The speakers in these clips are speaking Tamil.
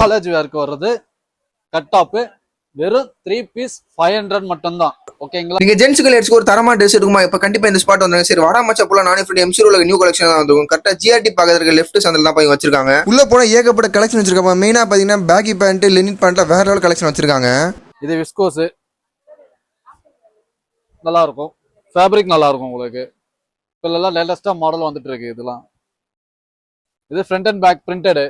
காலேஜ் வேர்க்கு வர்றது கட் டாப் வெறும் 3 பீஸ் 500 மட்டும்தான். ஓகேங்களா? நீங்க ஜென்ஸுக்கு லேட்ஸ்க்கு ஒரு தரமான ட்ரெஸ் இருக்குமா? இப்ப கண்டிப்பா இந்த ஸ்பாட் வந்தாங்க. சரி வாடா மச்சா போல நானே ஃப்ரெண்ட் எம்சிரோல நியூ கலெக்ஷன் தான் வந்துருக்கும். கரெக்டா ஜிஆர்டி பக்கத்துல லெஃப்ட் சந்தில தான் போய் வச்சிருக்காங்க. உள்ள போனா ஏகப்பட்ட கலெக்ஷன் வச்சிருக்காங்க. மெயினா பாத்தீங்கன்னா பேகி பேண்ட், லெனின் பேண்ட்ல வேற லெவல் கலெக்ஷன் வச்சிருக்காங்க. இது விஸ்கோஸ் நல்லா இருக்கும், ஃபேப்ரிக் நல்லா இருக்கும் உங்களுக்கு. இப்ப எல்லாம் லேட்டஸ்டா மாடல் வந்துட்டு இருக்கு. இதெல்லாம் இது front and back printed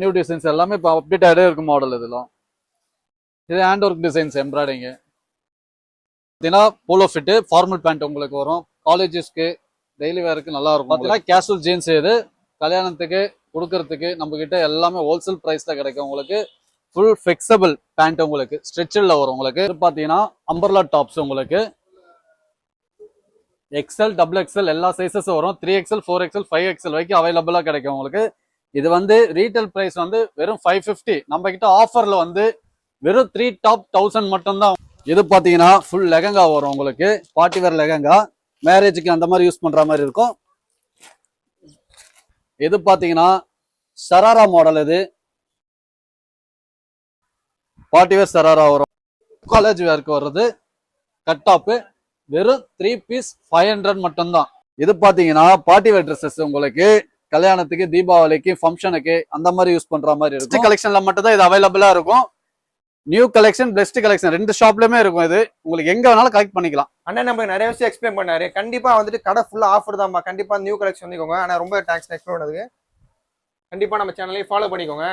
new designs எல்லாமே இப்போ அப்டேட் ஆகிட்டே இருக்கும் மாடல். இதெல்லாம் இது ஹேண்ட் ஒர்க் டிசைன்ஸ் எம்ப்ராய்டிங். பார்த்தீங்கன்னா போலோ ஃபிட்டு ஃபார்மல் பேண்ட் உங்களுக்கு வரும். காலேஜஸ்க்கு டெய்லி வேருக்கு நல்லா இருக்கும். பார்த்தீங்கன்னா கேஷுவல் ஜீன்ஸ் இது கல்யாணத்துக்கு கொடுக்கறதுக்கு நம்ம கிட்ட எல்லாமே ஹோல்சேல் ப்ரைஸ்ல கிடைக்கும் உங்களுக்கு. ஃபுல் ஃபிளெக்சிபிள் பேண்ட் உங்களுக்கு ஸ்ட்ரெச்சில் வரும். உங்களுக்கு பார்த்தீங்கன்னா அம்பர்லா டாப்ஸ் உங்களுக்கு எக்ஸ்எல் டபுள் எக்ஸ்எல் எல்லா சைஸஸும் வரும். 3XL 4XL 5XL வரைக்கும் அவைலபிளா கிடைக்கும் உங்களுக்கு. இது வந்து ரீட்டைல் பிரைஸ் வந்து வெறும் 550. நம்ம கிட்ட ஆஃபர்ல வந்து வெறும் 3 டாப் 1000 மட்டும்தான். இது பாத்தீங்கன்னா ஃபுல் லெகங்கா வரும் உங்களுக்கு. பார்ட்டி வேர் லெகங்கா, மேரேஜுக்கு அந்த மாதிரி யூஸ் பண்ற மாதிரி இருக்கும். இது பாத்தீங்கன்னா சராரா மாடல். இது பார்ட்டி வேர் சராரா வரும். காலேஜ் வேர்க்கு வர்றது கட் டாப் வெறும் 3 பீஸ் 500 மட்டும்தான். இது பாத்தீங்கன்னா பார்ட்டி வேர் ட்ரெஸ்ஸஸ் உங்களுக்கு கல்யாணத்துக்கு, தீபாவளிக்கு, ஃபங்க்ஷனுக்கு அந்த மாதிரி யூஸ் பண்ற மாதிரி இருக்கும். கலெக்ஷன்ல மட்டும் தான் இது அவைலபிளா இருக்கும். நியூ கலெக்ஷன், பெஸ்ட் கலெக்ஷன் ரெண்டு ஷாப்லயுமே இருக்கும். இது உங்களுக்கு எங்க வேணாலும் கலெக்ட் பண்ணிக்கலாம். அண்ணா நமக்கு நிறைய விஷயம் எக்ஸ்பிளைன் பண்ணாரு. கண்டிப்பா வந்துட்டு கடை ஃபுல்லா ஆஃபர் தான்ப்பா. கண்டிப்பா நியூ கலெக்ஷன் வந்துக்கோங்க. ஆனா ரொம்ப தேங்க்ஸ் எக்ஸ்பிளைன் பண்ணதுக்கு. கண்டிப்பா நம்ம சேனலையும் ஃபாலோ பண்ணிக்கோங்க.